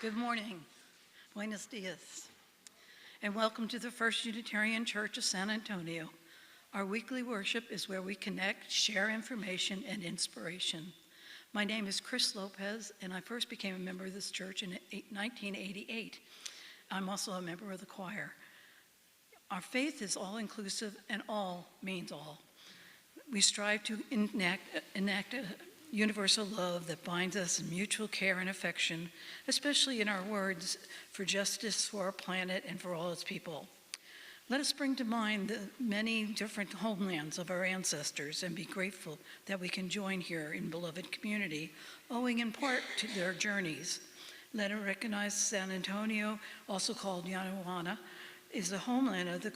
Good morning, buenos dias, and welcome to the First Unitarian Church of San Antonio. Our weekly worship is where we connect, share information, and inspiration. My name is Chris Lopez, and I first became a member of this church in 1988. I'm also a member of the choir. Our faith is all-inclusive, and all means all. We strive to enact a universal love that binds us in mutual care and affection, especially in our words for justice for our planet and for all its people. Let us bring to mind the many different homelands of our ancestors and be grateful that we can join here in beloved community, owing in part to their journeys. Let us recognize San Antonio, also called Yanawana, is the homeland of the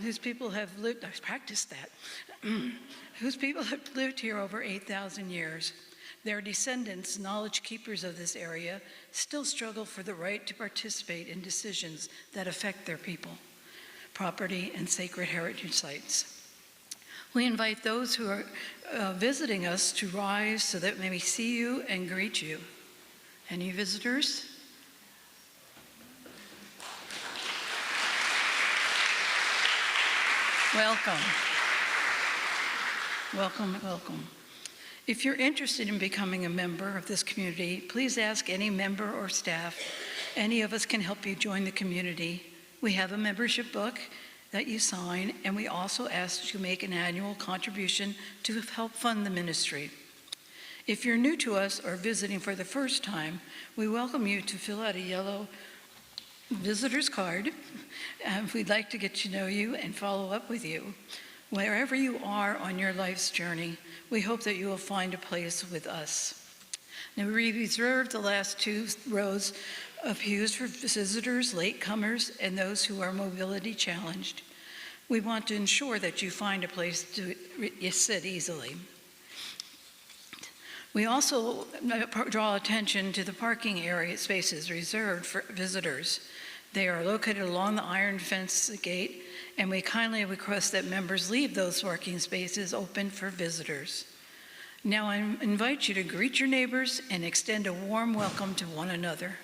whose people have lived, I practiced that, whose people have lived here over 8,000 years. Their descendants, knowledge keepers of this area, still struggle for the right to participate in decisions that affect their people, property, and sacred heritage sites. We invite those who are visiting us to rise so that we may see you and greet you. Any visitors? Welcome. Welcome, welcome. If you're interested in becoming a member of this community, please ask any member or staff. Any of us can help you join the community. We have a membership book that you sign, and we also ask you to make an annual contribution to help fund the ministry. If you're new to us or visiting for the first time, we welcome you to fill out a yellow visitor's card. We'd like to get to know you and follow up with you. Wherever you are on your life's journey, we hope that you will find a place with us. Now, we reserve the last 2 rows of pews for visitors, latecomers, and those who are mobility challenged. We want to ensure that you find a place to sit easily. We also draw attention to the parking area spaces reserved for visitors. They are located along the iron fence gate, and we kindly request that members leave those parking spaces open for visitors. Now I invite you to greet your neighbors and extend a warm welcome to one another.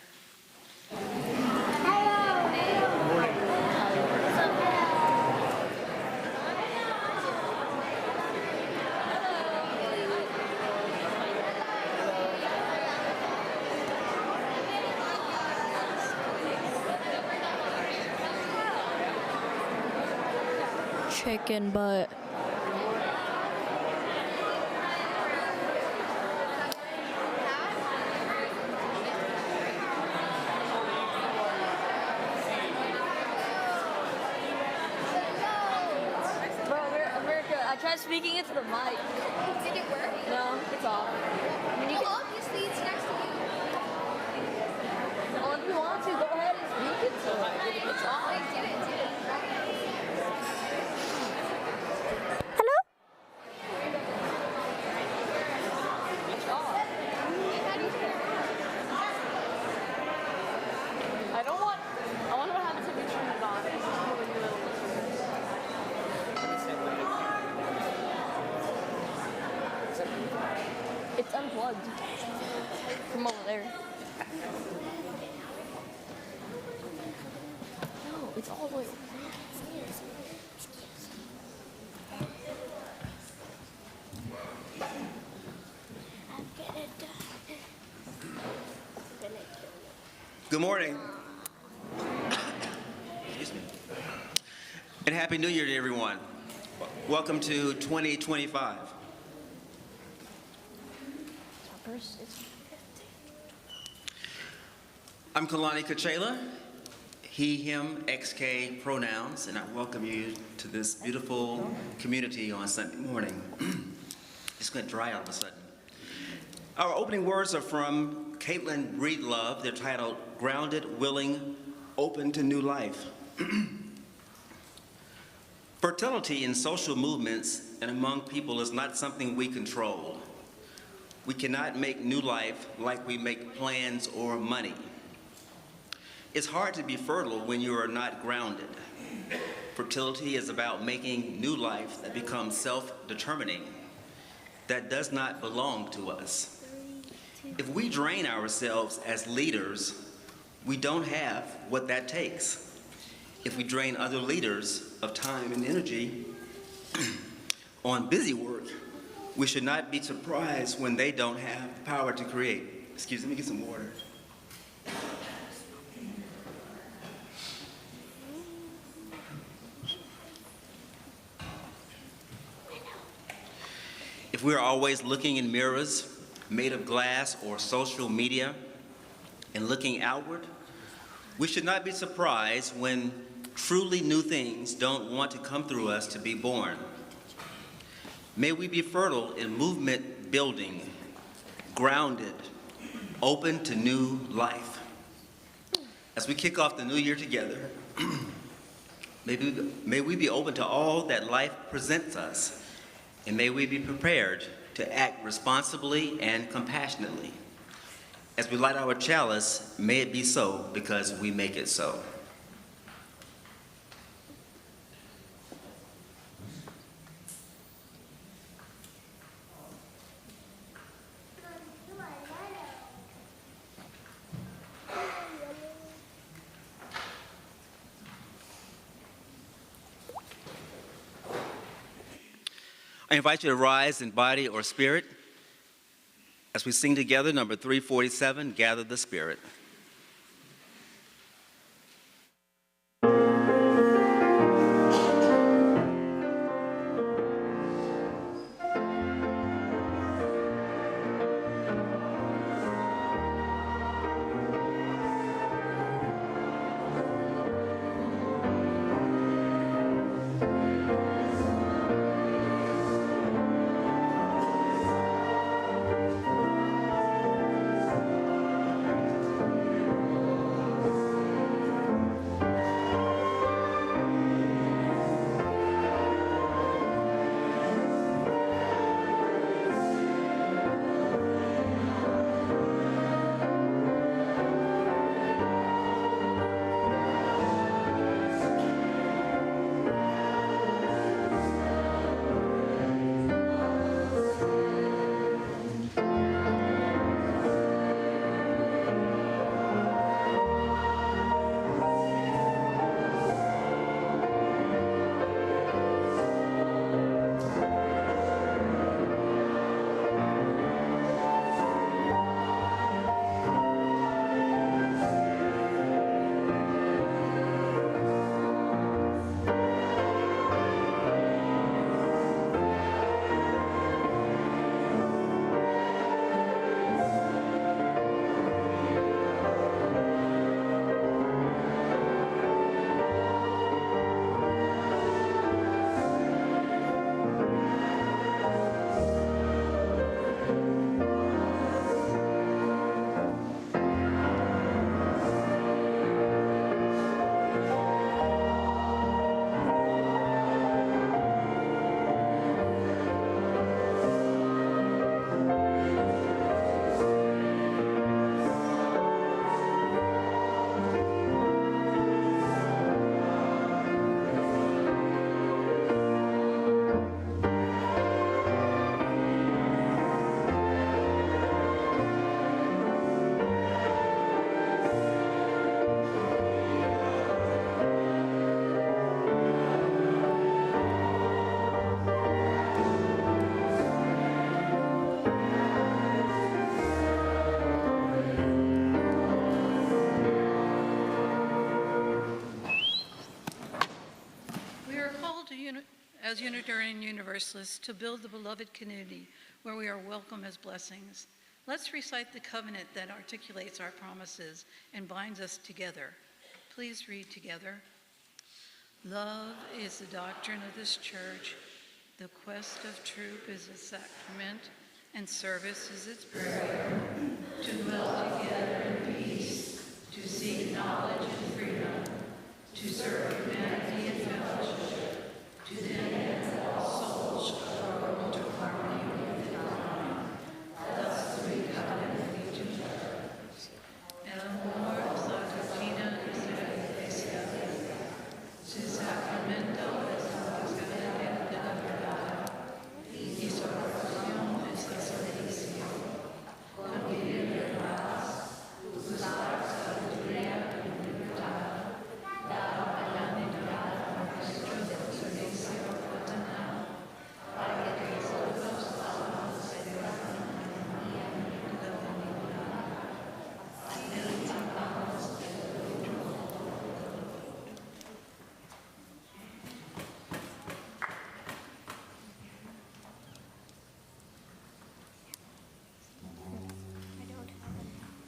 Chicken butt. Bro, America, I tried speaking into the mic. Did it work? No, it's off. Well, obviously it's next to you. Well, if you want to, go ahead and speak into it. It's off. Do it. It's off. I wonder what happens if we turn it on. It's unplugged from over there. No, it's all the way over there. Good morning. Excuse me. And Happy New Year to everyone. Welcome to 2025. I'm Xolani Kacela, he, him, XK pronouns, and I welcome you to this beautiful community on Sunday morning. It's going to dry all of a sudden. Our opening words are from Caitlin Breedlove. They're titled Grounded, Willing, Open to New Life. Fertility in social movements and among people is not something we control. We cannot make new life like we make plans or money. It's hard to be fertile when you are not grounded. Fertility is about making new life that becomes self-determining. that does not belong to us. If we drain ourselves as leaders, we don't have what that takes. If we drain other leaders of time and energy on busy work, we should not be surprised when they don't have the power to create. Excuse me, let me get some water. If we're always looking in mirrors made of glass or social media and looking outward, we should not be surprised when truly new things don't want to come through us to be born. May we be fertile in movement building, grounded, open to new life. As we kick off the new year together, may we be open to all that life presents us, and may we be prepared to act responsibly and compassionately. As we light our chalice, may it be so because we make it so. I invite you to rise in body or spirit as we sing together number 347, Gather the Spirit. As Unitarian Universalists to build the beloved community where we are welcome as blessings. Let's recite the covenant that articulates our promises and binds us together. Please read together. Love is the doctrine of this church. The quest of truth is a sacrament, and service is its prayer. To dwell together in peace, to seek knowledge and freedom, to serve humanity and fellowship, to then and all souls grow into harmony with the divine. Thus we covenant with each other. El amor Sacratina Iglesia, su sacramento es la sacrament de la verdad, y su oración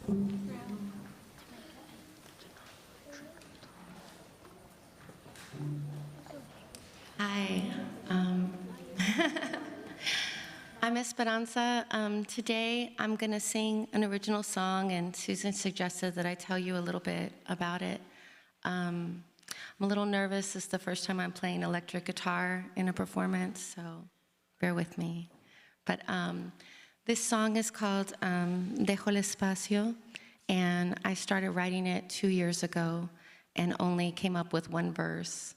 Hi, I'm Esperanza. Today I'm going to sing an original song, and Susan suggested that I tell you a little bit about it. I'm a little nervous. This is the first time I'm playing electric guitar in a performance, so bear with me. But this song is called Dejo el Espacio, and I started writing it 2 years ago and only came up with one verse.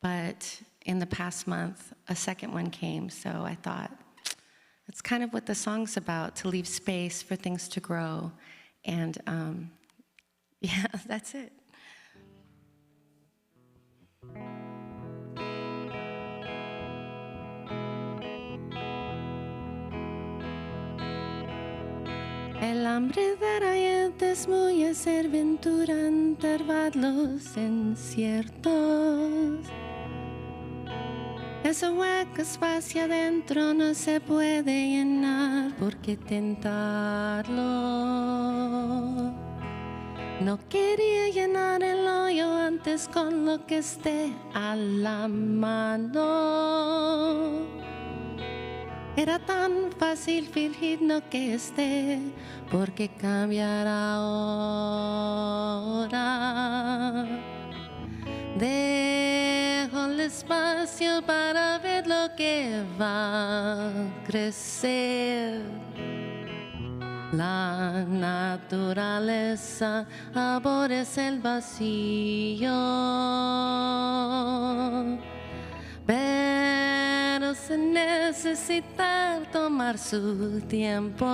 But in the past month, a second one came, so I thought, it's kind of what the song's about, to leave space for things to grow. And yeah, that's it. El hambre de rayete es muy aventura en intervalos inciertos. Ese hueco espacio adentro no se puede llenar, ¿por qué tentarlo? No quería llenar el hoyo antes con lo que esté a la mano. Era tan fácil fingir no que esté, ¿por qué cambiar ahora? Dejo el espacio para ver lo que va a crecer. La naturaleza aborrece el vacío, pero se necesita tomar su tiempo.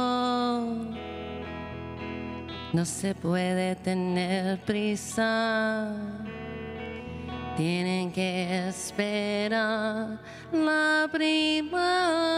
No se puede tener prisa. Tienen que esperar la primavera.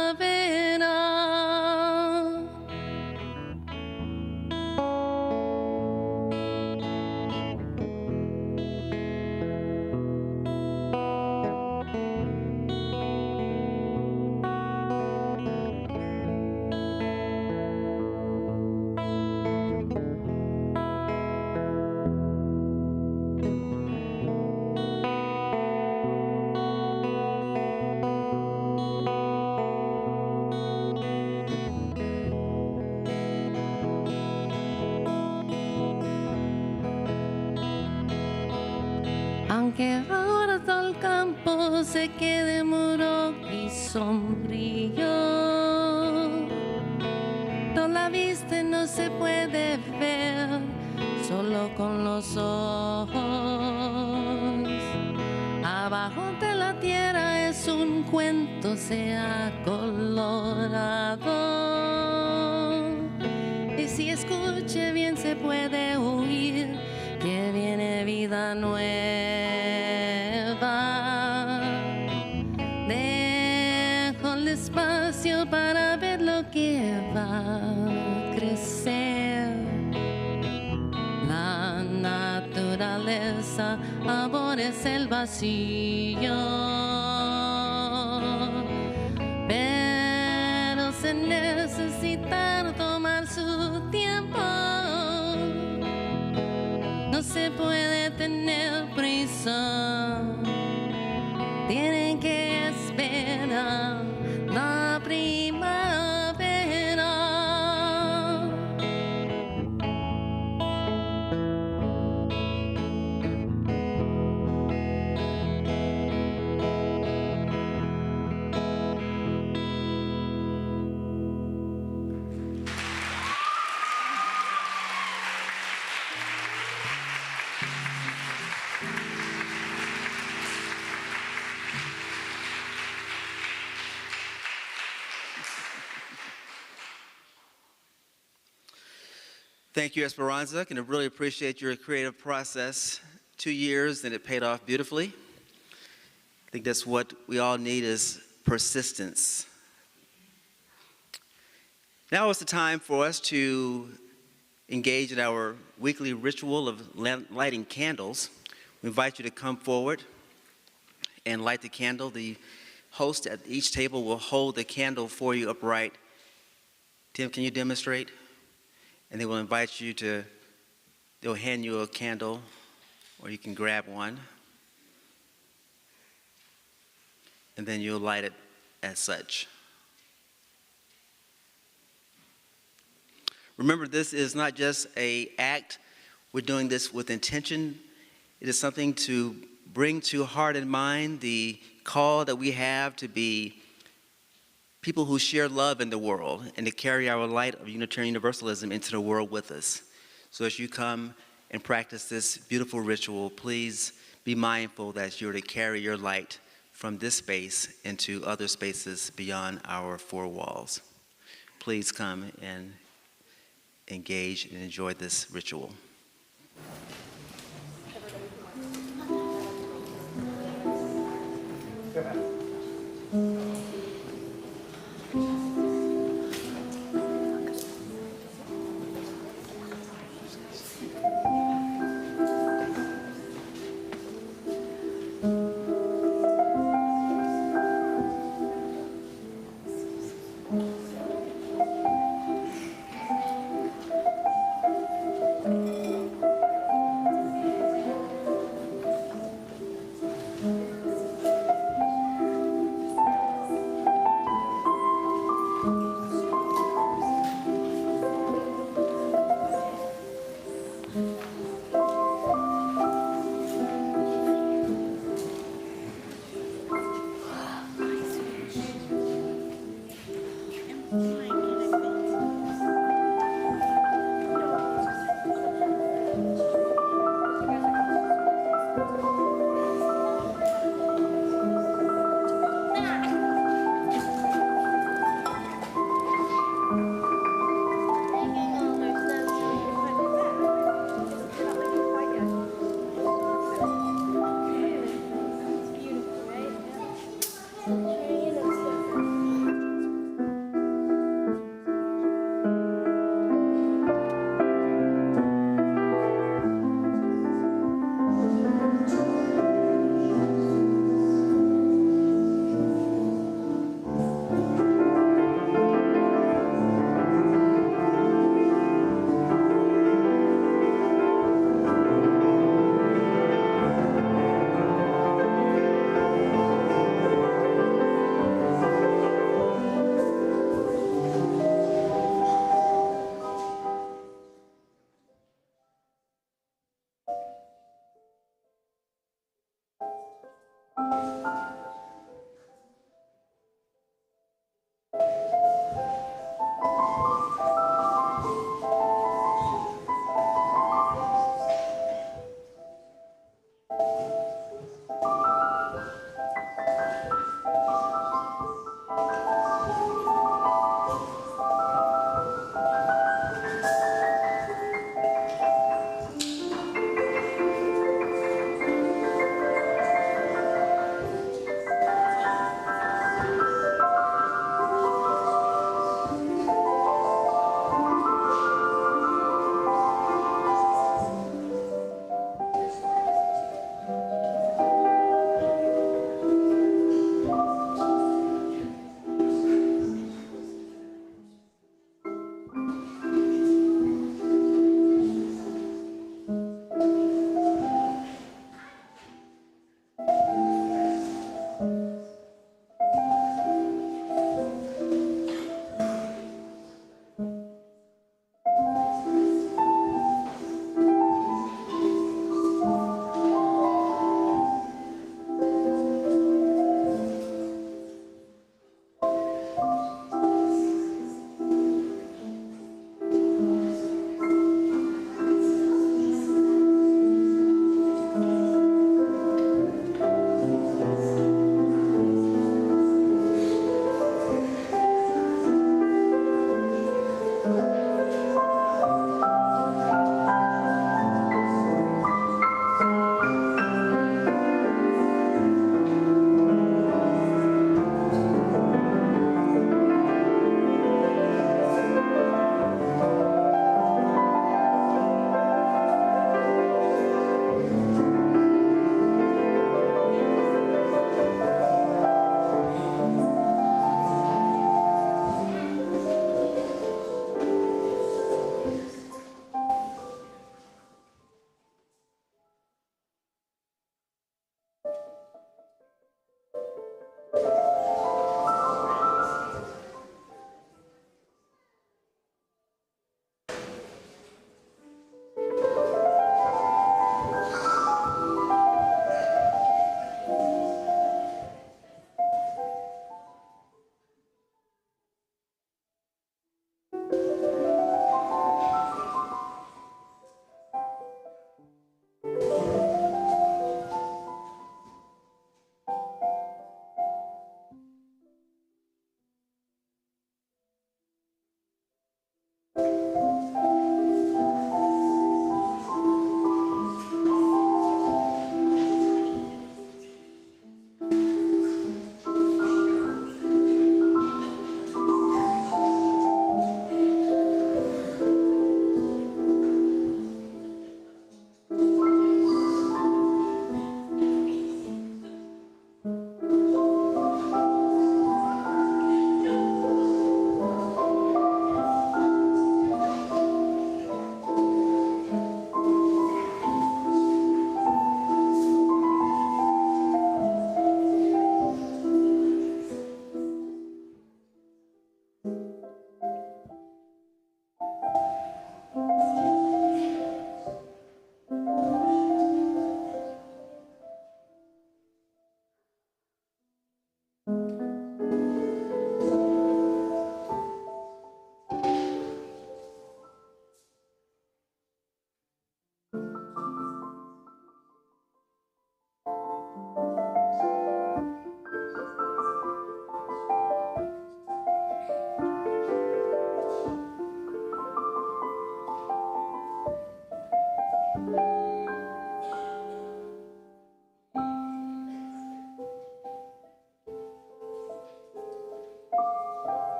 Aunque ahora todo el campo se quede muro y sombrío, toda la vista no se puede ver solo con los ojos. Abajo de la tierra es un cuento, se ha colorado. Y si escuche bien se puede oír que viene vida nueva. Dejo el espacio para ver lo que va a crecer. La naturaleza aborrece el vacío, pero se necesita tomar su tiempo. No se puede tener prisa, tienen que esperar la primavera. Thank you, Esperanza. I can really appreciate your creative process. 2 years, and it paid off beautifully. I think that's what we all need, is persistence. Now is the time for us to engage in our weekly ritual of lighting candles. We invite you to come forward and light the candle. The host at each table will hold the candle for you upright. Tim, can you demonstrate? and they will invite you to, they'll hand you a candle, or you can grab one, and then you'll light it as such. Remember, this is not just an act. We're doing this with intention. It is something to bring to heart and mind the call that we have to be people who share love in the world and to carry our light of Unitarian Universalism into the world with us. So as you come and practice this beautiful ritual, please be mindful that you're to carry your light from this space into other spaces beyond our four walls. Please come and engage and enjoy this ritual.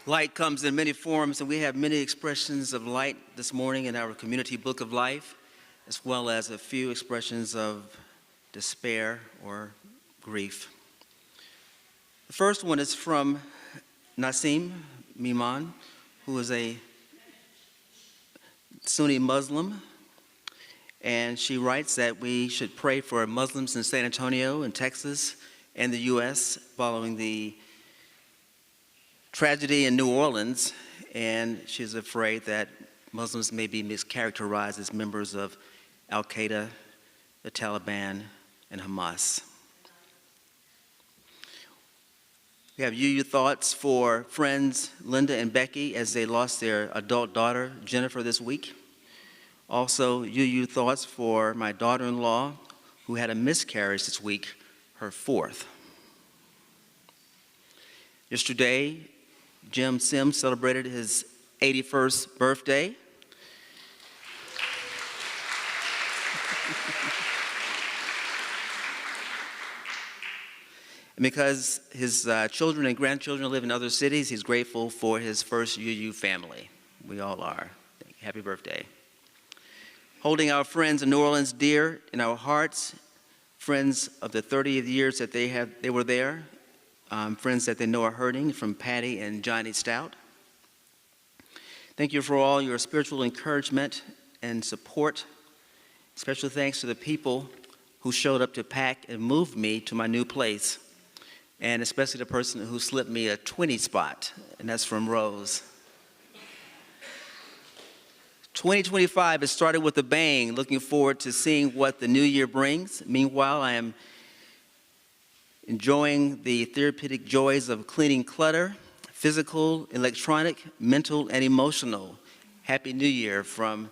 Light comes in many forms, and we have many expressions of light this morning in our community book of life, as well as a few expressions of despair or grief. The first one is from Nasim Miman, who is a Sunni Muslim, and she writes that we should pray for Muslims in San Antonio and Texas and the U.S. following the tragedy in New Orleans, and she's afraid that Muslims may be mischaracterized as members of Al-Qaeda, the Taliban, and Hamas. We have UU thoughts for friends Linda and Becky as they lost their adult daughter, Jennifer, this week. Also, UU thoughts for my daughter-in-law who had a miscarriage this week, her fourth. Yesterday, Jim Sims celebrated his 81st birthday. And because his children and grandchildren live in other cities, he's grateful for his first UU family. We all are. Happy birthday. Holding our friends in New Orleans dear in our hearts, friends of the 30 years that they were there, friends that they know are hurting, from Patty and Johnny Stout. Thank you for all your spiritual encouragement and support. Special thanks to the people who showed up to pack and move me to my new place, and especially the person who slipped me a 20 spot, and that's from Rose. 2025 has started with a bang. Looking forward to seeing what the new year brings. Meanwhile, I am enjoying the therapeutic joys of cleaning clutter, physical, electronic, mental, and emotional. Happy New Year from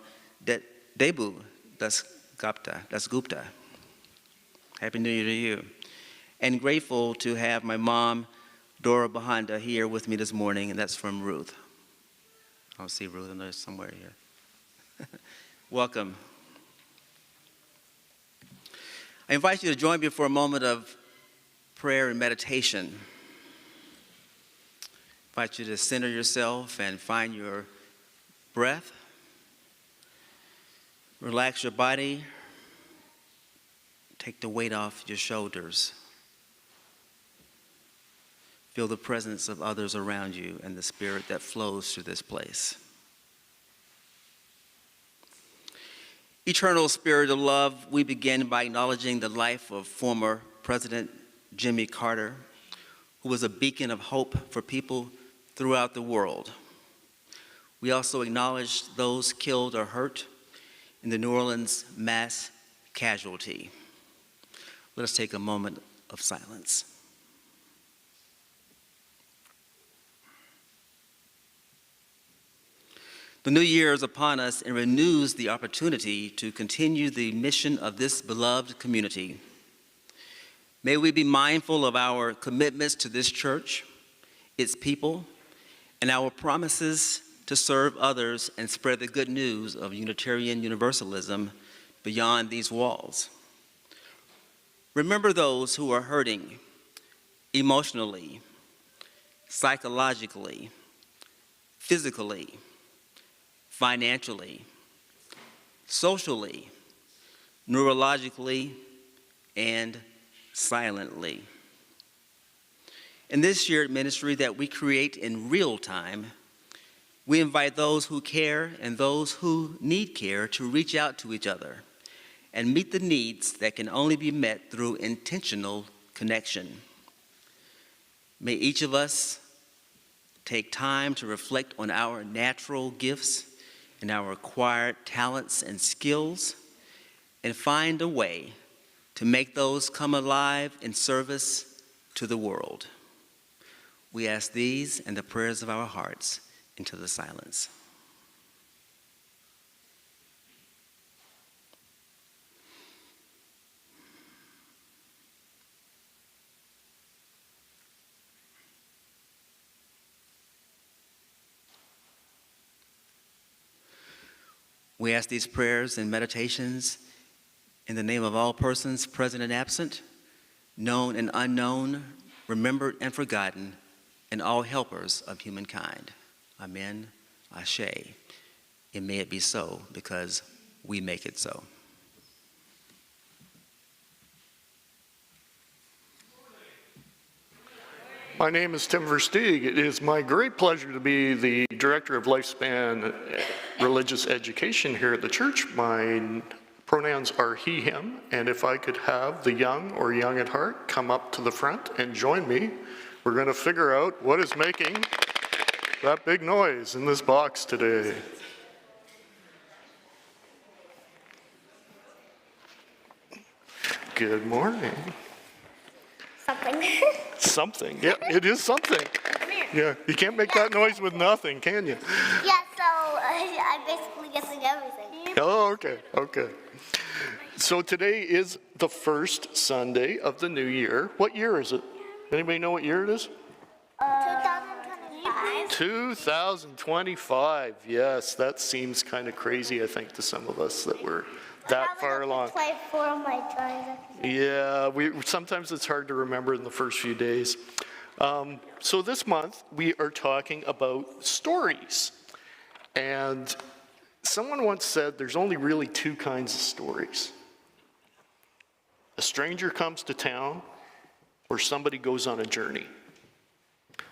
Debu Dasgupta. Happy New Year to you. And grateful to have my mom, Dora Bahanda, here with me this morning, and that's from Ruth. I'll see Ruth in there somewhere here. Welcome. I invite you to join me for a moment of prayer and meditation. I invite you to center yourself and find your breath. Relax your body. Take the weight off your shoulders. Feel the presence of others around you and the spirit that flows through this place. Eternal Spirit of love, we begin by acknowledging the life of former President Jimmy Carter, who was a beacon of hope for people throughout the world. We also acknowledge those killed or hurt in the New Orleans mass casualty. Let us take a moment of silence. The new year is upon us and renews the opportunity to continue the mission of this beloved community. May we be mindful of our commitments to this church, its people, and our promises to serve others and spread the good news of Unitarian Universalism beyond these walls. Remember those who are hurting emotionally, psychologically, physically, financially, socially, neurologically, and silently. In this shared ministry that we create in real time, we invite those who care and those who need care to reach out to each other and meet the needs that can only be met through intentional connection. May each of us take time to reflect on our natural gifts and our acquired talents and skills, and find a way to make those come alive in service to the world. We ask these and the prayers of our hearts into the silence. We ask these prayers and meditations in the name of all persons present and absent, known and unknown, remembered and forgotten, and all helpers of humankind. Amen, Ashe. And may it be so, because we make it so. My name is Tim Versteeg. It is my great pleasure to be the Director of Lifespan Religious Education here at the church. My pronouns are he, him, and if I could have the young or young at heart come up to the front and join me, we're going to figure out what is making that big noise in this box today. Good morning. Something. Something. Yeah, it is something. Yeah, you can't make that noise with nothing, can you? Yeah, so I'm basically guessing everything. Oh, okay, okay. So today is the first Sunday of the new year. What year is it? Anybody know what year it is? 2025. 2025. Yes, that seems kind of crazy, I think, to some of us that we're that far along. Play 4 of my times. Yeah, sometimes it's hard to remember in the first few days. So this month, we are talking about stories. And someone once said there's only really 2 kinds of stories. A stranger comes to town, or somebody goes on a journey.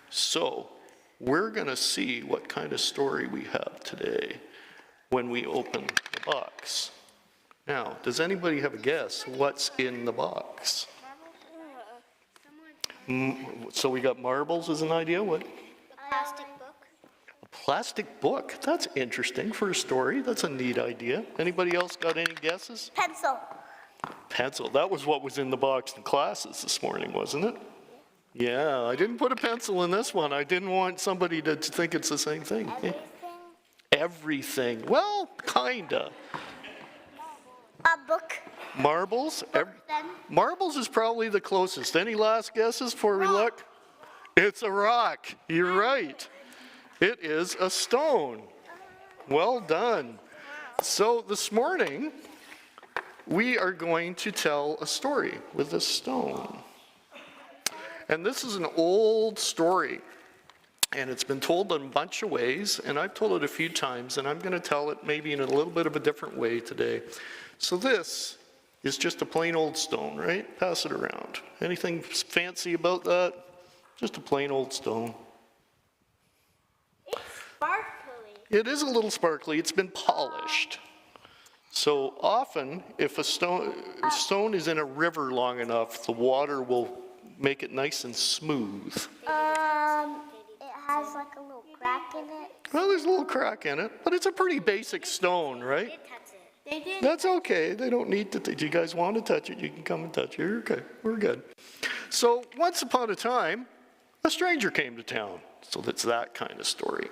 So we're going to see what kind of story we have today when we open the box. Now, does anybody have a guess what's in the box? So we got marbles as an idea. What? A plastic book. A plastic book. That's interesting for a story. That's a neat idea. Anybody else got any guesses? Pencil. Pencil. That was what was in the box in classes this morning, wasn't it? Yeah, I didn't put a pencil in this one. I didn't want somebody to think it's the same thing. Everything. Everything. Well, kinda. A book. Marbles? Then. Marbles is probably the closest. Any last guesses before we look? It's a rock. You're right. It is a stone. Well done. So this morning, we are going to tell a story with a stone. And this is an old story. And it's been told in a bunch of ways. And I've told it a few times. And I'm going to tell it maybe in a little bit of a different way today. So this is just a plain old stone, right? Pass it around. Anything fancy about that? Just a plain old stone. It's sparkly. It is a little sparkly. It's been polished. So often, if a stone is in a river long enough, the water will make it nice and smooth. It has like a little crack in it. Well, there's a little crack in it, but it's a pretty basic stone, right? They did. That's okay. They don't need to. Do you guys want to touch it? You can come and touch it. You're okay. We're good. So once upon a time, a stranger came to town. So that's that kind of story.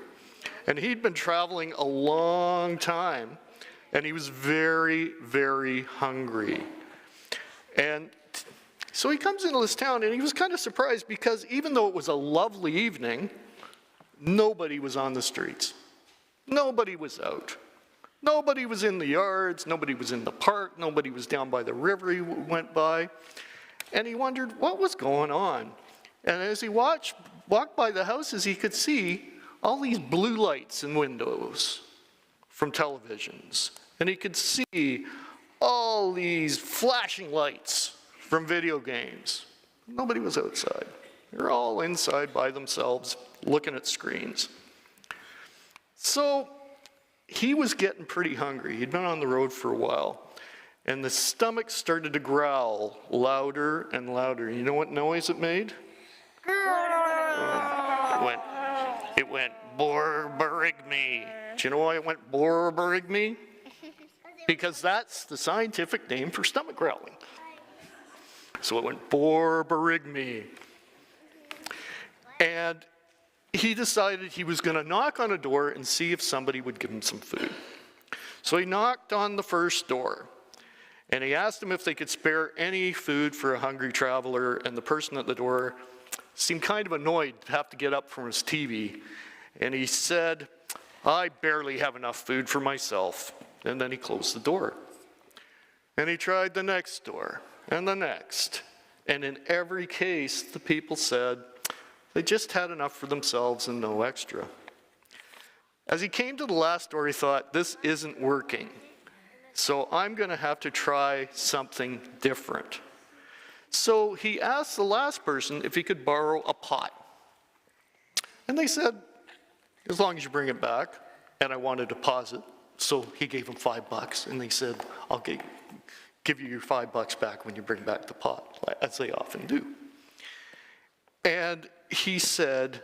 And he'd been traveling a long time, and he was very, very hungry. And so he comes into this town, and he was kind of surprised because even though it was a lovely evening, nobody was on the streets. Nobody was out. Nobody was in the yards, nobody was in the park, nobody was down by the river he went by. And he wondered what was going on. And as he walked by the houses, he could see all these blue lights in windows from televisions. And he could see all these flashing lights from video games. Nobody was outside. They were all inside by themselves, looking at screens. So he was getting pretty hungry. He'd been on the road for a while. And the stomach started to growl louder and louder. You know what noise it made? It went. It went borborygmi. Do you know why it went borborygmi? Because that's the scientific name for stomach growling. So it went borborygmi. And he decided he was going to knock on a door and see if somebody would give him some food. So he knocked on the first door, and he asked them if they could spare any food for a hungry traveler, and the person at the door seemed kind of annoyed to have to get up from his TV, and he said, "I barely have enough food for myself." And then he closed the door. And he tried the next door, and the next. And in every case, the people said they just had enough for themselves and no extra. As he came to the last door, he thought, this isn't working. So I'm going to have to try something different. So he asked the last person if he could borrow a pot. And they said, as long as you bring it back, and I want a deposit. So he gave him $5, and they said, I'll give you your $5 back when you bring back the pot, as they often do. And he said,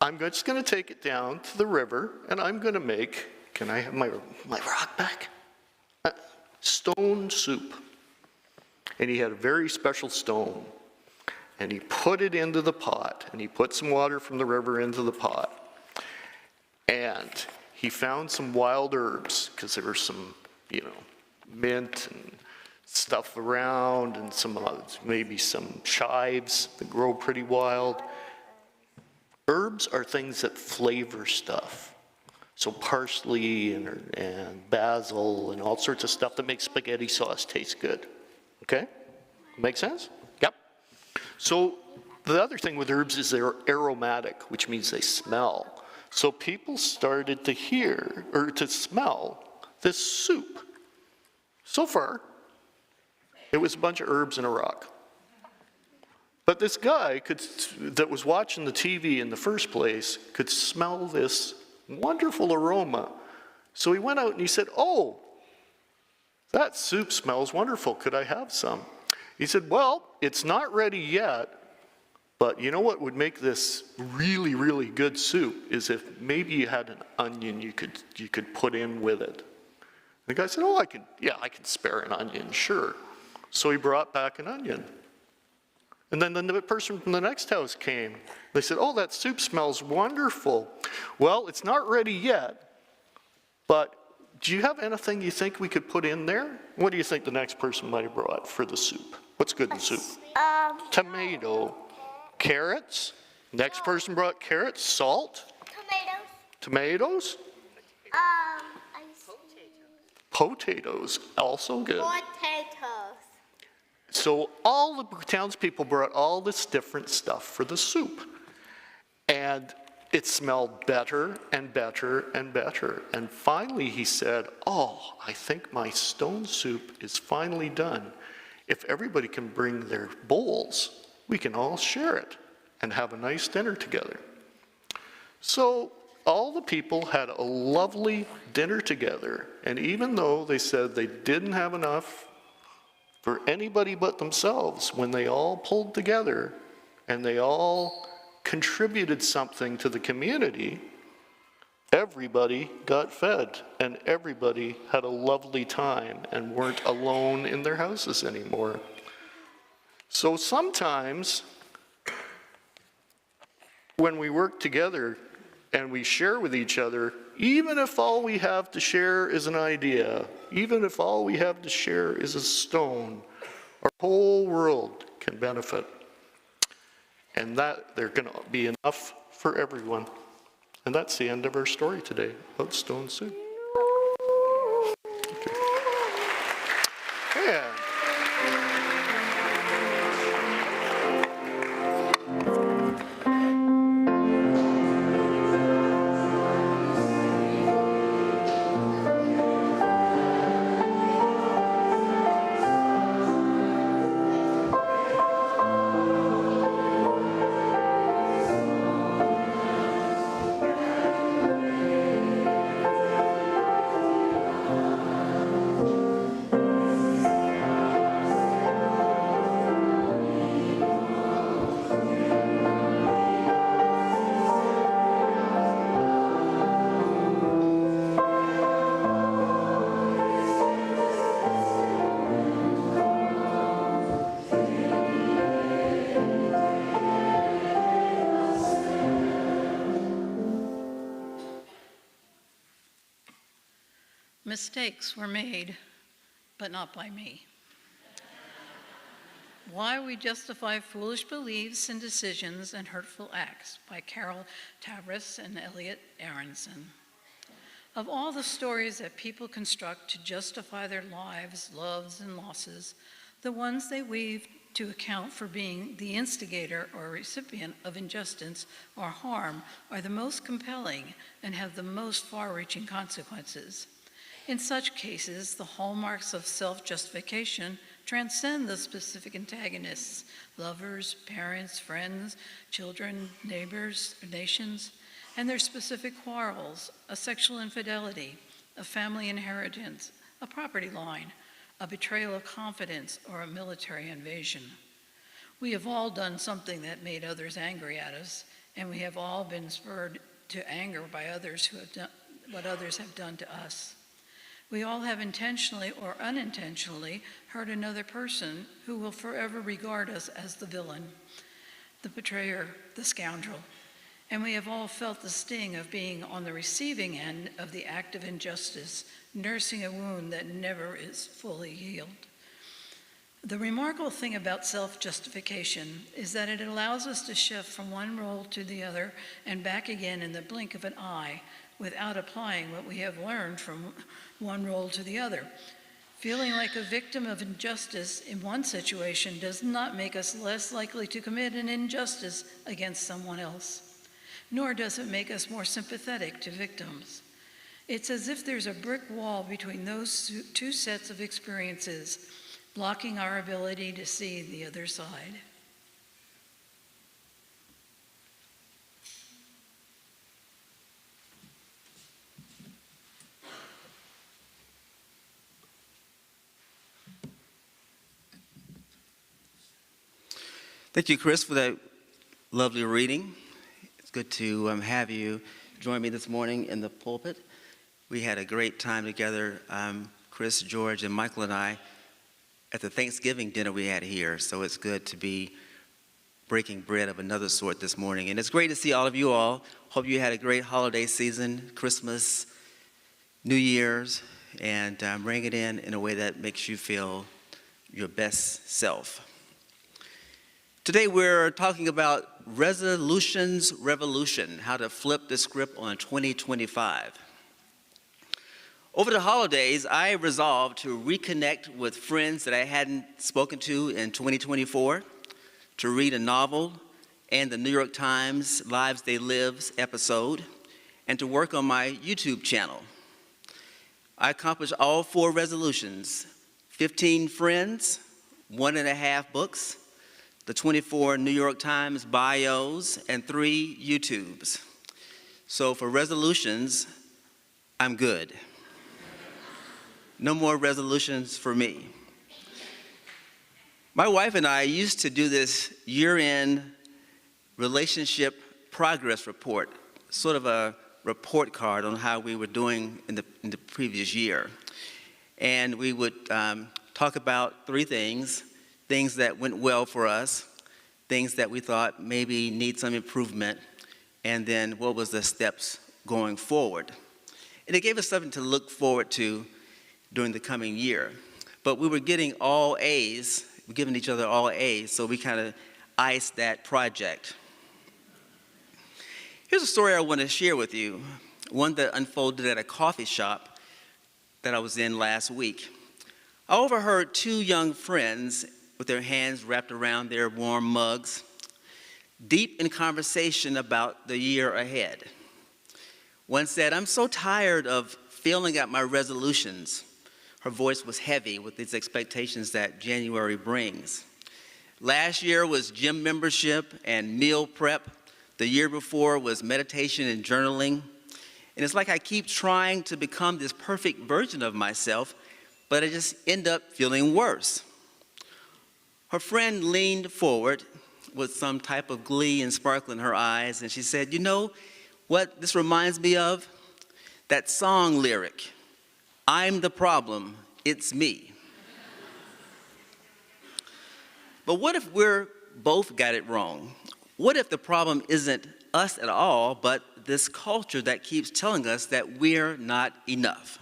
I'm just going to take it down to the river, and I'm going to make, can I have my rock back? Stone soup. And he had a very special stone. And he put it into the pot, and he put some water from the river into the pot. And he found some wild herbs, because there were some, mint and stuff around, and some maybe some chives that grow pretty wild. Herbs are things that flavor stuff. So parsley and basil and all sorts of stuff that makes spaghetti sauce taste good. Okay? Make sense? Yep. So the other thing with herbs is they're aromatic, which means they smell. So people started to hear, or to smell, this soup. So far, it was a bunch of herbs in a rock. But this guy that was watching the TV in the first place could smell this wonderful aroma. So he went out and he said, oh, that soup smells wonderful. Could I have some? He said, well, it's not ready yet, but you know what would make this really, really good soup is if maybe you had an onion you could put in with it. The guy said, oh, I can spare an onion, sure. So he brought back an onion. And then the person from the next house came. They said, oh, that soup smells wonderful. Well, it's not ready yet, but do you have anything you think we could put in there? What do you think the next person might have brought for the soup? What's good in soup? Tomato. Carrots. Next person brought carrots. Salt. Tomatoes. Potatoes. Also good. Potatoes. So all the townspeople brought all this different stuff for the soup. And it smelled better and better and better. And finally he said, oh, I think my stone soup is finally done. If everybody can bring their bowls, we can all share it and have a nice dinner together. So all the people had a lovely dinner together. And even though they said they didn't have enough for anybody but themselves, when they all pulled together and they all contributed something to the community, everybody got fed and everybody had a lovely time and weren't alone in their houses anymore. So sometimes when we work together and we share with each other, even if all we have to share is an idea, even if all we have to share is a stone, our whole world can benefit. And that there's going to be enough for everyone. And that's the end of our story today about stone soup. Okay. Yeah. Mistakes were made, but not by me. Why We Justify Foolish Beliefs and Decisions and Hurtful Acts by Carol Tavris and Elliot Aronson. Of all the stories that people construct to justify their lives, loves, and losses, the ones they weave to account for being the instigator or recipient of injustice or harm are the most compelling and have the most far-reaching consequences. In such cases, the hallmarks of self-justification transcend the specific antagonists, lovers, parents, friends, children, neighbors, nations, and their specific quarrels, a sexual infidelity, a family inheritance, a property line, a betrayal of confidence, or a military invasion. We have all done something that made others angry at us, and we have all been spurred to anger by others who have done what others have done to us. We all have intentionally or unintentionally hurt another person who will forever regard us as the villain, the betrayer, the scoundrel. And we have all felt the sting of being on the receiving end of the act of injustice, nursing a wound that never is fully healed. The remarkable thing about self-justification is that it allows us to shift from one role to the other and back again in the blink of an eye without applying what we have learned from one role to the other. Feeling like a victim of injustice in one situation does not make us less likely to commit an injustice against someone else, nor does it make us more sympathetic to victims. It's as if there's a brick wall between those two sets of experiences, blocking our ability to see the other side. Thank you, Chris, for that lovely reading. It's good to have you join me this morning in the pulpit. We had a great time together, Chris, George, and Michael and I, at the Thanksgiving dinner we had here. So it's good to be breaking bread of another sort this morning. And it's great to see all of you all. Hope you had a great holiday season, Christmas, New Year's, and bring it in a way that makes you feel your best self. Today we're talking about resolutions revolution, how to flip the script on 2025. Over the holidays, I resolved to reconnect with friends that I hadn't spoken to in 2024, to read a novel and the New York Times Lives They Lives episode, and to work on my YouTube channel. I accomplished all 4 resolutions: 15 friends, 1.5 books, the 24 New York Times bios, and 3 YouTubes. So for resolutions, I'm good. No more resolutions for me. My wife and I used to do this year-end relationship progress report, sort of a report card on how we were doing in the previous year. And we would talk about 3 things that went well for us, things that we thought maybe need some improvement, and then what was the steps going forward. And it gave us something to look forward to during the coming year. But we were getting all A's, we're giving each other all A's, so we kind of iced that project. Here's a story I want to share with you, one that unfolded at a coffee shop that I was in last week. I overheard 2 young friends with their hands wrapped around their warm mugs, deep in conversation about the year ahead. One said, "I'm so tired of failing at my resolutions." Her voice was heavy with these expectations that January brings. Last year was gym membership and meal prep. The year before was meditation and journaling. And it's like I keep trying to become this perfect version of myself, but I just end up feeling worse. Her friend leaned forward with some type of glee and sparkle in her eyes, and she said, "You know what this reminds me of? That song lyric, 'I'm the problem, it's me.'" But what if we're both got it wrong? What if the problem isn't us at all, but this culture that keeps telling us that we're not enough?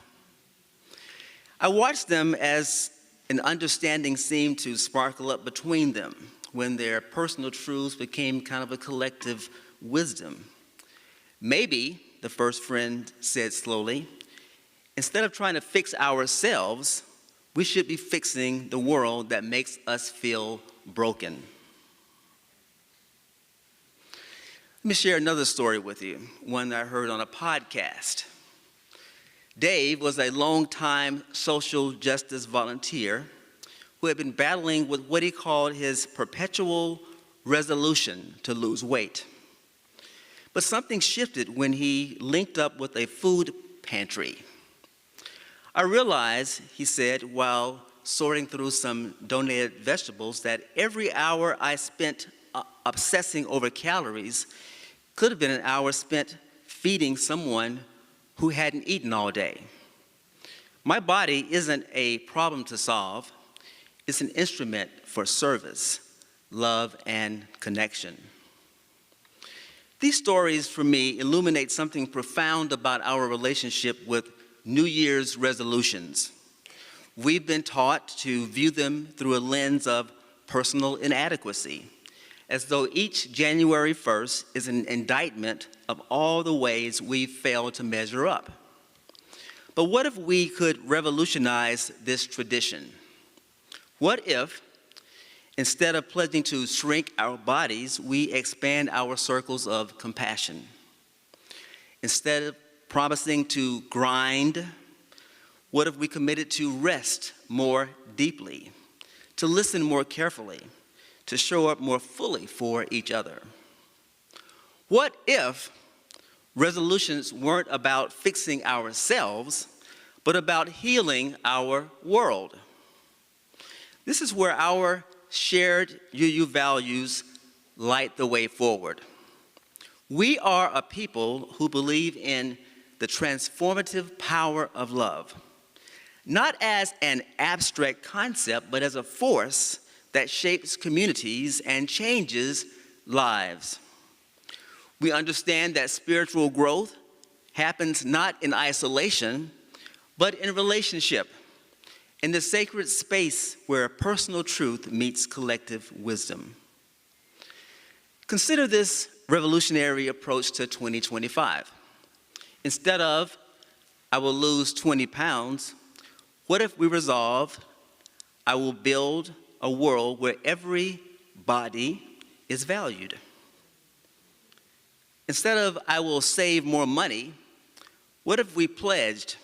I watched them as an understanding seemed to sparkle up between them when their personal truths became kind of a collective wisdom. Maybe, the first friend said slowly, instead of trying to fix ourselves, we should be fixing the world that makes us feel broken. Let me share another story with you, one that I heard on a podcast. Dave was a longtime social justice volunteer who had been battling with what he called his perpetual resolution to lose weight. But something shifted when he linked up with a food pantry. I realized, he said, while sorting through some donated vegetables, that every hour I spent obsessing over calories could have been an hour spent feeding someone who hadn't eaten all day. My body isn't a problem to solve. It's an instrument for service, love, and connection. These stories, for me, illuminate something profound about our relationship with New Year's resolutions. We've been taught to view them through a lens of personal inadequacy, as though each January 1st is an indictment of all the ways we've failed to measure up. But what if we could revolutionize this tradition? What if, instead of pledging to shrink our bodies, we expand our circles of compassion? Instead of promising to grind, what if we committed to rest more deeply, to listen more carefully, to show up more fully for each other? What if resolutions weren't about fixing ourselves, but about healing our world? This is where our shared UU values light the way forward. We are a people who believe in the transformative power of love, not as an abstract concept, but as a force that shapes communities and changes lives. We understand that spiritual growth happens not in isolation, but in relationship, in the sacred space where personal truth meets collective wisdom. Consider this revolutionary approach to 2025. Instead of, I will lose 20 pounds, what if we resolve, I will build a world where every body is valued? Instead of, I will save more money, what if we pledged,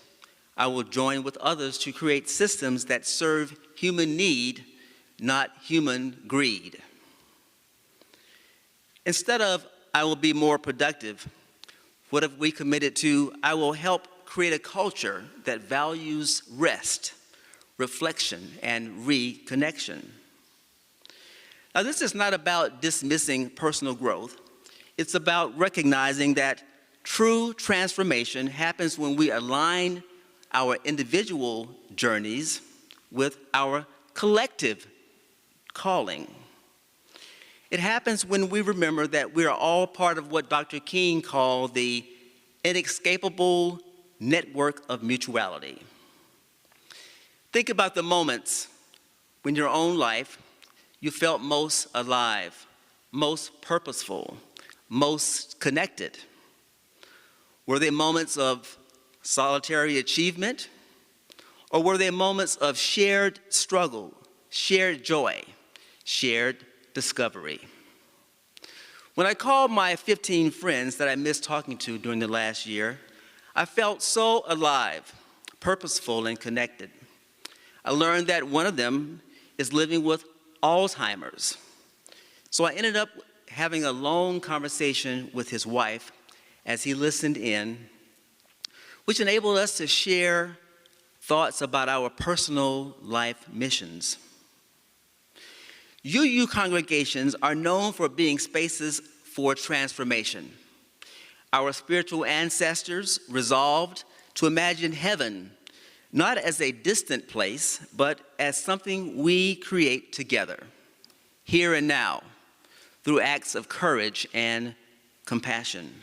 I will join with others to create systems that serve human need, not human greed? Instead of, I will be more productive, what if we committed to, I will help create a culture that values rest, reflection, and reconnection? Now, this is not about dismissing personal growth. It's about recognizing that true transformation happens when we align our individual journeys with our collective calling. It happens when we remember that we are all part of what Dr. King called the inescapable network of mutuality. Think about the moments when in your own life you felt most alive, most purposeful, most connected. Were they moments of solitary achievement, or were they moments of shared struggle, shared joy, shared discovery? When I called my 15 friends that I missed talking to during the last year, I felt so alive, purposeful, and connected. I learned that one of them is living with Alzheimer's. So I ended up having a long conversation with his wife as he listened in, which enabled us to share thoughts about our personal life missions. UU congregations are known for being spaces for transformation. Our spiritual ancestors resolved to imagine heaven not as a distant place, but as something we create together, here and now, through acts of courage and compassion.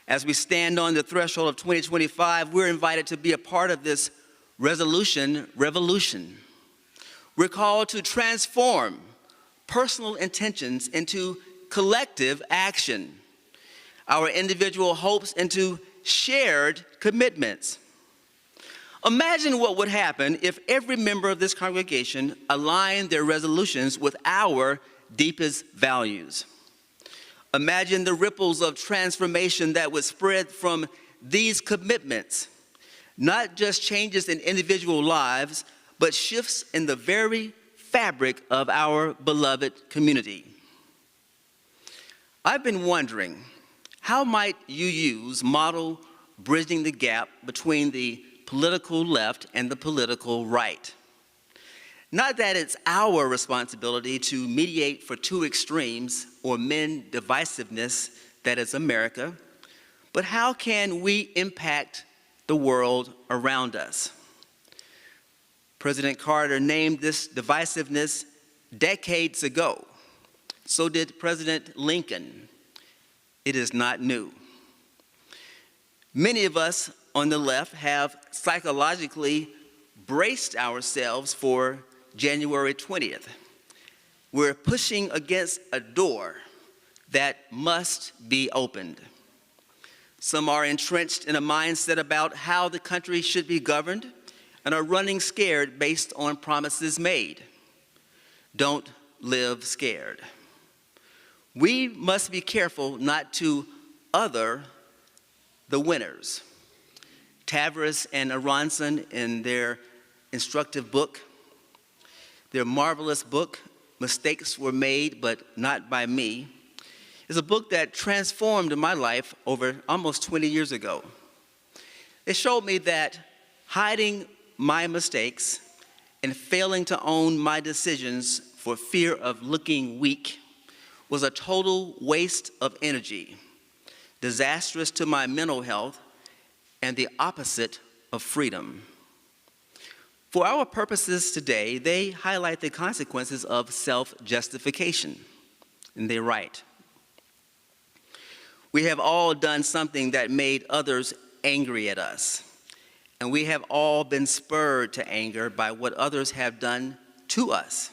As we stand on the threshold of 2025, we're invited to be a part of this resolution, revolution. We're called to transform personal intentions into collective action, our individual hopes into shared commitments. Imagine what would happen if every member of this congregation aligned their resolutions with our deepest values. Imagine the ripples of transformation that would spread from these commitments, not just changes in individual lives, but shifts in the very fabric of our beloved community. I've been wondering, how might you use model bridging the gap between the political left and the political right? Not that it's our responsibility to mediate for two extremes or mend divisiveness that is America, but how can we impact the world around us? President Carter named this divisiveness decades ago. So did President Lincoln. It is not new. Many of us on the left have psychologically braced ourselves for January 20th. We're pushing against a door that must be opened. Some are entrenched in a mindset about how the country should be governed and are running scared based on promises made. Don't live scared. We must be careful not to other the winners. Tavares and Aronson, in their instructive book, their marvelous book, Mistakes Were Made, But Not By Me, is a book that transformed my life over almost 20 years ago. It showed me that hiding my mistakes and failing to own my decisions for fear of looking weak was a total waste of energy, disastrous to my mental health, and the opposite of freedom. For our purposes today, they highlight the consequences of self-justification, and they're right. We have all done something that made others angry at us, and we have all been spurred to anger by what others have done to us.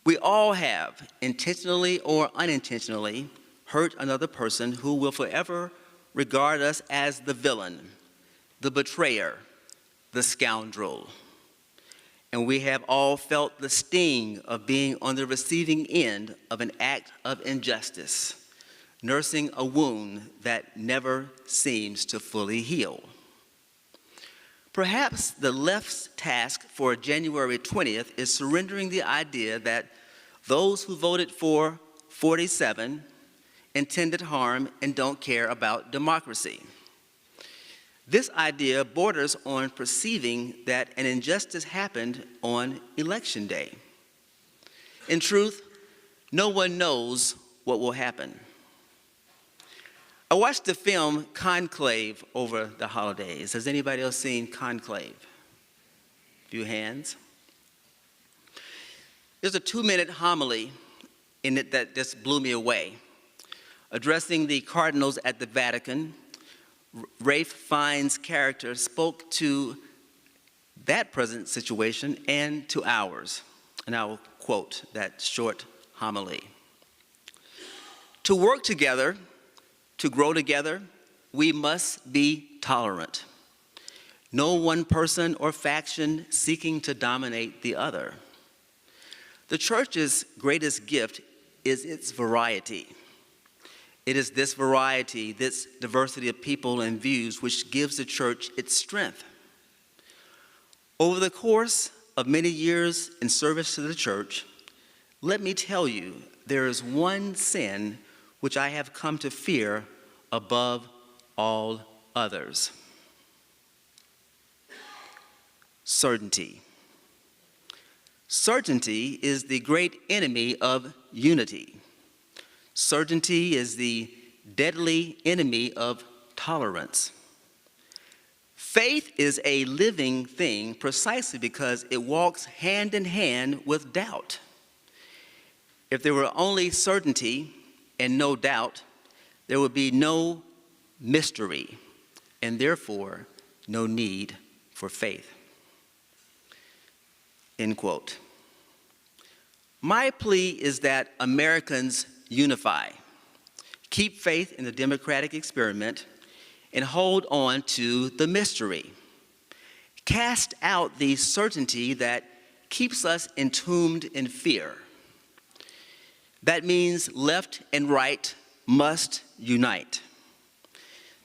We all have, intentionally or unintentionally, hurt another person who will forever regard us as the villain, the betrayer, the scoundrel. And we have all felt the sting of being on the receiving end of an act of injustice, nursing a wound that never seems to fully heal. Perhaps the left's task for January 20th is surrendering the idea that those who voted for 47 intended harm and don't care about democracy. This idea borders on perceiving that an injustice happened on election day. In truth, no one knows what will happen. I watched the film Conclave over the holidays. Has anybody else seen Conclave? A few hands. There's a 2-minute homily in it that just blew me away. Addressing the cardinals at the Vatican, Ralph Fiennes' character spoke to that present situation and to ours. And I will quote that short homily. To work together, to grow together, we must be tolerant. No one person or faction seeking to dominate the other. The church's greatest gift is its variety. It is this variety, this diversity of people and views, which gives the church its strength. Over the course of many years in service to the church, let me tell you, there is one sin which I have come to fear above all others. Certainty. Certainty is the great enemy of unity. Certainty is the deadly enemy of tolerance. Faith is a living thing precisely because it walks hand in hand with doubt. If there were only certainty and no doubt, there would be no mystery and therefore no need for faith. End quote. My plea is that Americans unify, keep faith in the democratic experiment, and hold on to the mystery. Cast out the certainty that keeps us entombed in fear. That means left and right must unite.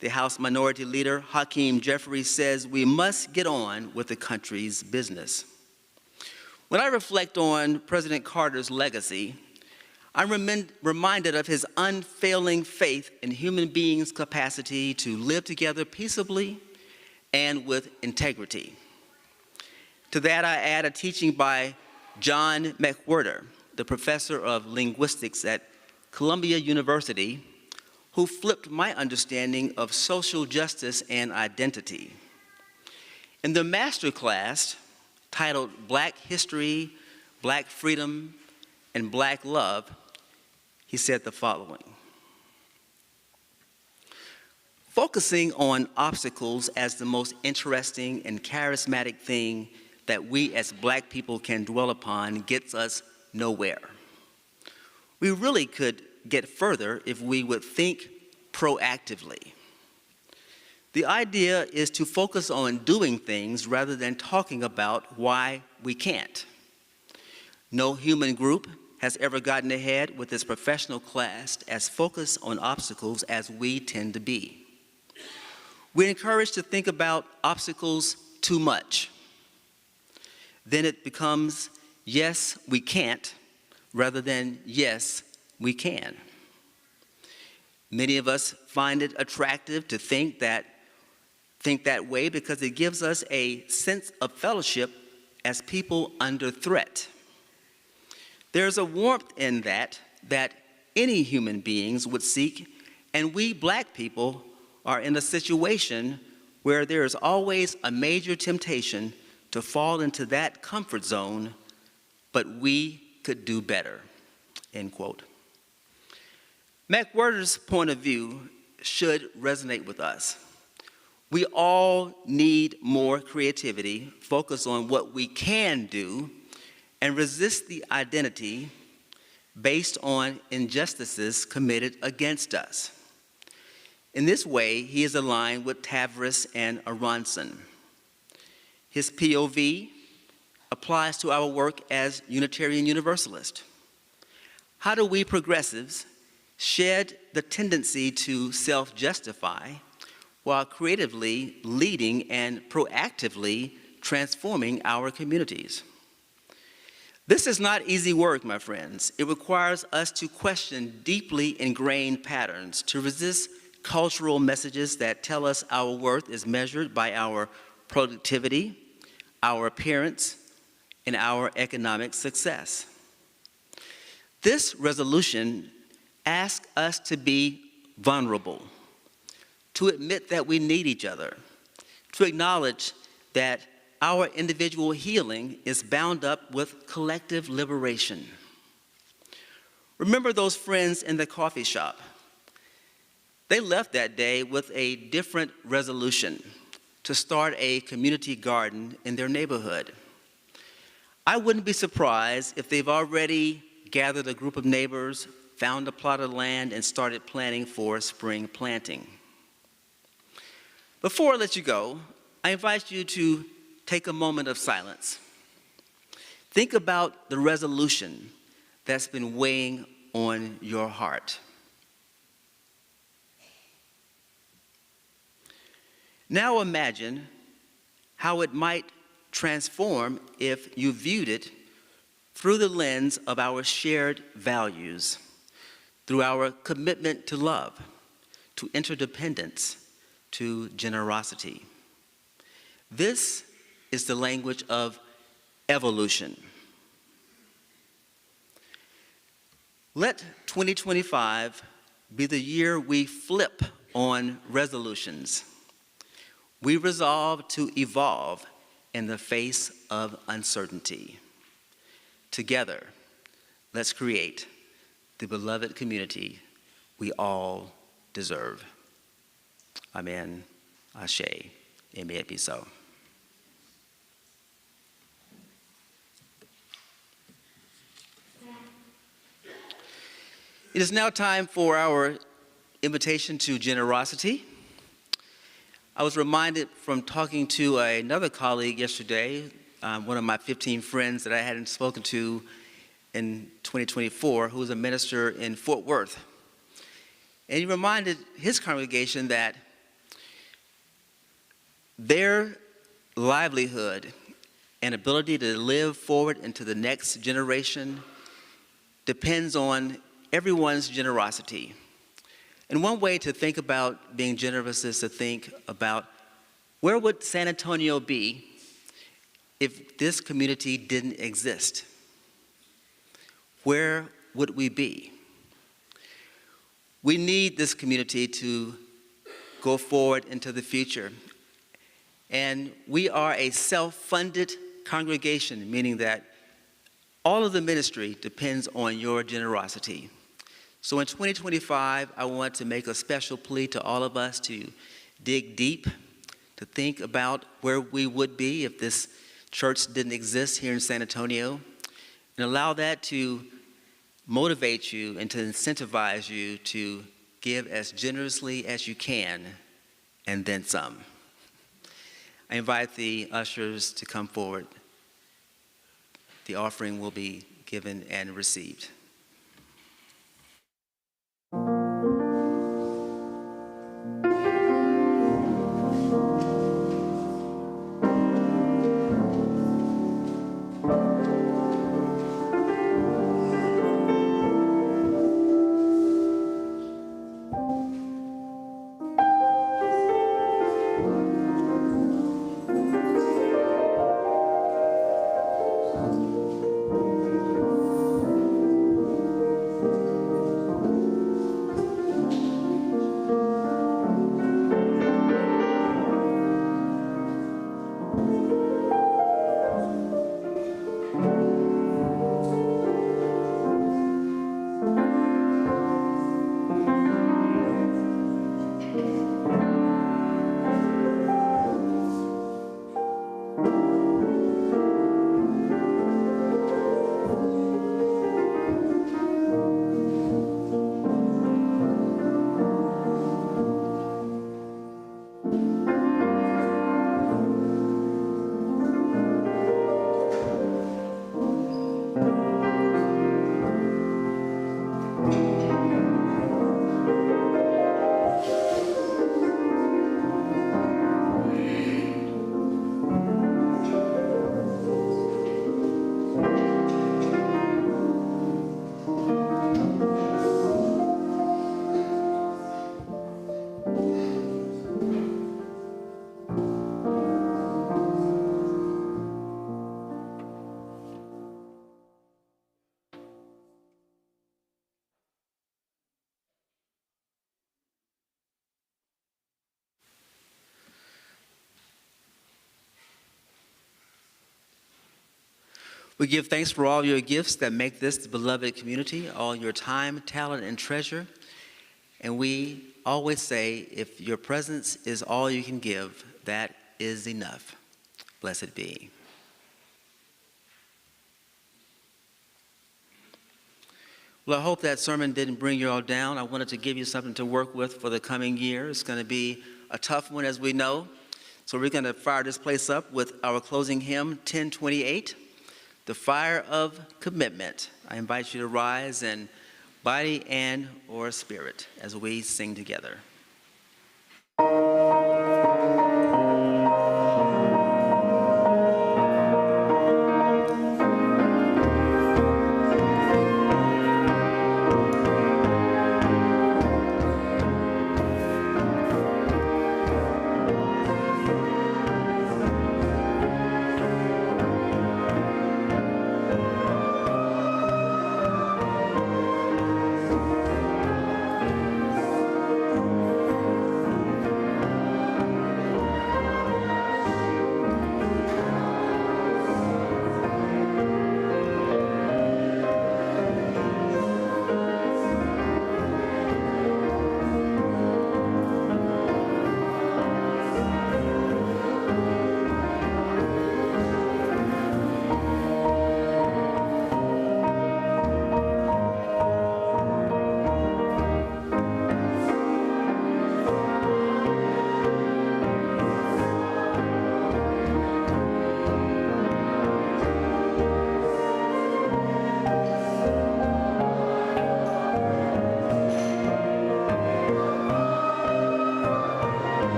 The House Minority Leader, Hakeem Jeffries, says we must get on with the country's business. When I reflect on President Carter's legacy, I'm reminded of his unfailing faith in human beings' capacity to live together peaceably and with integrity. To that, I add a teaching by John McWhorter, the professor of linguistics at Columbia University, who flipped my understanding of social justice and identity. In the master class titled Black History, Black Freedom, and Black Love, he said the following: focusing on obstacles as the most interesting and charismatic thing that we as Black people can dwell upon gets us nowhere. We really could get further if we would think proactively. The idea is to focus on doing things rather than talking about why we can't. No human group has ever gotten ahead with its professional class as focused on obstacles as we tend to be. We're encouraged to think about obstacles too much. Then it becomes, yes, we can't, rather than yes, we can. Many of us find it attractive to think that way because it gives us a sense of fellowship as people under threat. There's a warmth in that any human beings would seek, and we Black people are in a situation where there is always a major temptation to fall into that comfort zone, but we could do better, end quote. McWhorter's point of view should resonate with us. We all need more creativity, focus on what we can do, and resist the identity based on injustices committed against us. In this way, he is aligned with Tavris and Aronson. His POV applies to our work as Unitarian Universalist. How do we progressives shed the tendency to self-justify while creatively leading and proactively transforming our communities? This is not easy work, my friends. It requires us to question deeply ingrained patterns, to resist cultural messages that tell us our worth is measured by our productivity, our appearance, and our economic success. This resolution asks us to be vulnerable, to admit that we need each other, to acknowledge that our individual healing is bound up with collective liberation. Remember those friends in the coffee shop? They left that day with a different resolution: to start a community garden in their neighborhood. I wouldn't be surprised if they've already gathered a group of neighbors, found a plot of land, and started planning for spring planting. Before I let you go, I invite you to take a moment of silence. Think about the resolution that's been weighing on your heart. Now imagine how it might transform if you viewed it through the lens of our shared values, through our commitment to love, to interdependence, to generosity. This is the language of evolution. Let 2025 be the year we flip on resolutions. We resolve to evolve in the face of uncertainty. Together, let's create the beloved community we all deserve. Amen. Ashe. And may it be so. It is now time for our invitation to generosity. I was reminded from talking to another colleague yesterday, one of my 15 friends that I hadn't spoken to in 2024, who was a minister in Fort Worth. And he reminded his congregation that their livelihood and ability to live forward into the next generation depends on everyone's generosity. And one way to think about being generous is to think about where would San Antonio be if this community didn't exist? Where would we be? We need this community to go forward into the future. And we are a self-funded congregation, meaning that all of the ministry depends on your generosity. So in 2025, I want to make a special plea to all of us to dig deep, to think about where we would be if this church didn't exist here in San Antonio, and allow that to motivate you and to incentivize you to give as generously as you can, and then some. I invite the ushers to come forward. The offering will be given and received. We give thanks for all your gifts that make this the beloved community, all your time, talent, and treasure. And we always say, if your presence is all you can give, that is enough. Blessed be. Well, I hope that sermon didn't bring you all down. I wanted to give you something to work with for the coming year. It's going to be a tough one, as we know. So we're going to fire this place up with our closing hymn, 1028. The Fire of Commitment. I invite you to rise in body and or spirit as we sing together.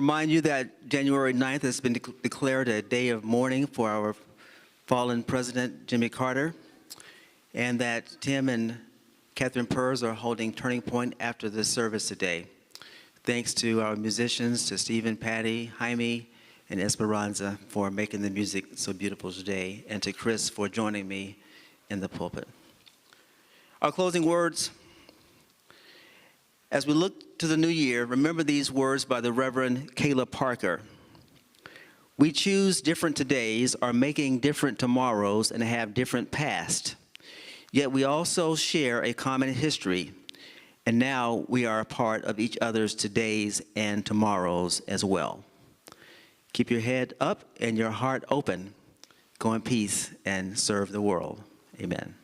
remind you that January 9th has been declared a day of mourning for our fallen President Jimmy Carter, and that Tim and Catherine Purrs are holding Turning Point after the service today. Thanks to our musicians, to Stephen, Patty, Jaime, and Esperanza for making the music so beautiful today, and to Chris for joining me in the pulpit. Our closing words. As we look to the new year, remember these words by the Reverend Kayla Parker. We choose different todays, are making different tomorrows, and have different past. Yet we also share a common history, and now we are a part of each other's todays and tomorrows as well. Keep your head up and your heart open. Go in peace and serve the world. Amen.